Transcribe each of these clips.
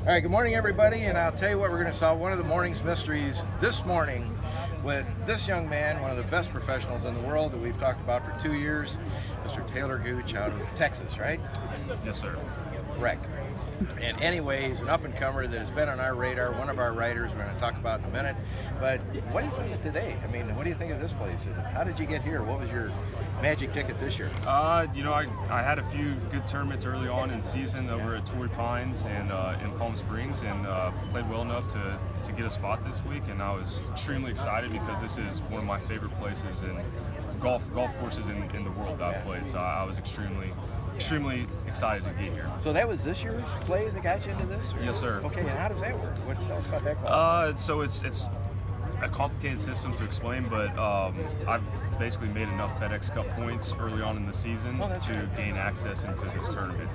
All right, good morning, everybody, and I'll tell you what, we're going to solve one of the morning's mysteries this morning with this young man, one of the best professionals in the world that we've talked about for 2 years, Mr. Talor Gooch out of Texas, right? Yes, sir. Correct. And anyway, he's an up-and-comer that has been on our radar, one of our writers we're going to talk about in a minute. But what do you think of today? I mean, what do you think of this place? And how did you get here? What was your magic ticket this year? I had a few good tournaments early on in the season over at Torrey Pines and in Palm Springs, and played well enough to get a spot this week. And I was extremely excited because this is one of my favorite places in golf courses in the world that I've played. So I was extremely excited to get here. So that was this year's play that got you into this? Or? Yes, sir. Okay, and how does that work? Tell us about that call. So it's a complicated system to explain, but I've basically made enough FedEx Cup points early on in the season to gain access into this tournament.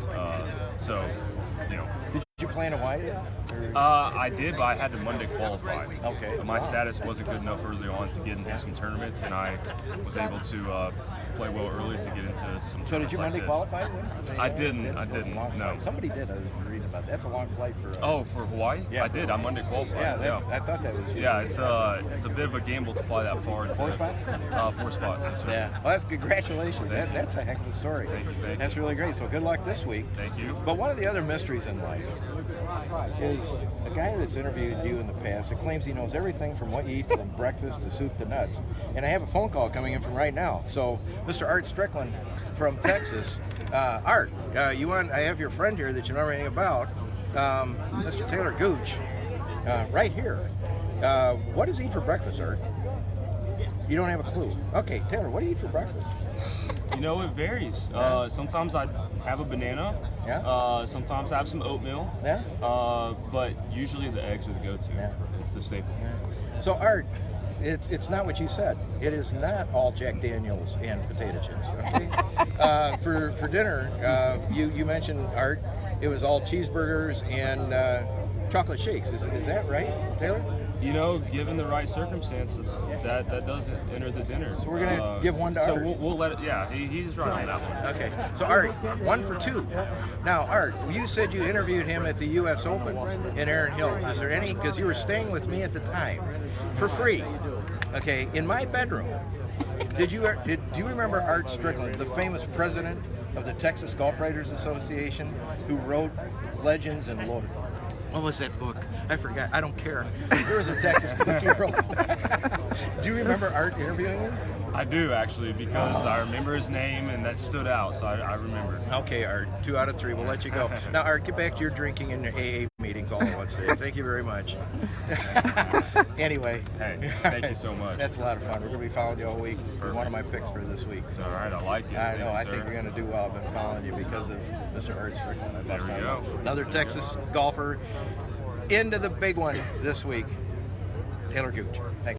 Did you play in Hawaii yet? I did, but I had to Monday qualify. Okay. My status wasn't good enough early on to get into some tournaments, and I was able to play well early to get into some. So did you Monday qualify then? I didn't. No. Somebody did. I was reading about that. That's a long flight for. For Hawaii? Yeah, I did. I Monday qualified. Yeah, I thought that was you. Yeah, it's a bit of a gamble to fly that far. 4 spots? 4 spots. Yes, sir. Yeah. Well, that's congratulations. That's a heck of a story. Thank you. That's really great. So good luck this week. Thank you. But one of the other mysteries in life is a guy that's interviewed you in the past that claims he knows everything from what you eat from breakfast to soup to nuts. And I have a phone call coming in from right now. So, Mr. Art Strickland from Texas. Art, I have your friend here that you know everything about, Mr. Talor Gooch, right here. What does he eat for breakfast, Art? You don't have a clue. Okay, Talor, what do you eat for breakfast? It varies. Sometimes I have a banana. Yeah. Sometimes I have some oatmeal. Yeah. But usually the eggs are the go-to. Yeah. It's the staple. Yeah. So, Art, it's not what you said. It is not all Jack Daniels and potato chips. Okay. For dinner, you mentioned, Art, it was all cheeseburgers and chocolate shakes. Is that right, Talor? Given the right circumstance, that doesn't enter the dinner. So we're gonna give one to Art. So we'll let it. Yeah, he's right on that one. Okay. So Art, 1 for 2. Now, Art, you said you interviewed him at the U.S. Open in Erin Hills. Is there any? Because you were staying with me at the time, for free. Okay, in my bedroom. Do you remember Art Strickland, the famous president of the Texas Golf Writers Association, who wrote Legends and Lord? What was that book? I forgot. I don't care. There was a Texas book he wrote. Do you remember Art interviewing him? I do, actually, because I remember his name and that stood out, so I remember. Okay, Art. 2 out of 3. We'll let you go. Now, Art, get back to your drinking and your AA meetings all at once today. Thank you very much. Anyway. Hey, thank you so much. That's a lot of fun. We're going to be following you all week. Perfect. One of my picks for this week. So. All right, I like it. I know. I think you're going to do well. I've been following you because of Mr. Art Strickland. There we go. Another Texas golfer into the big one this week. Talor Gooch. Thanks.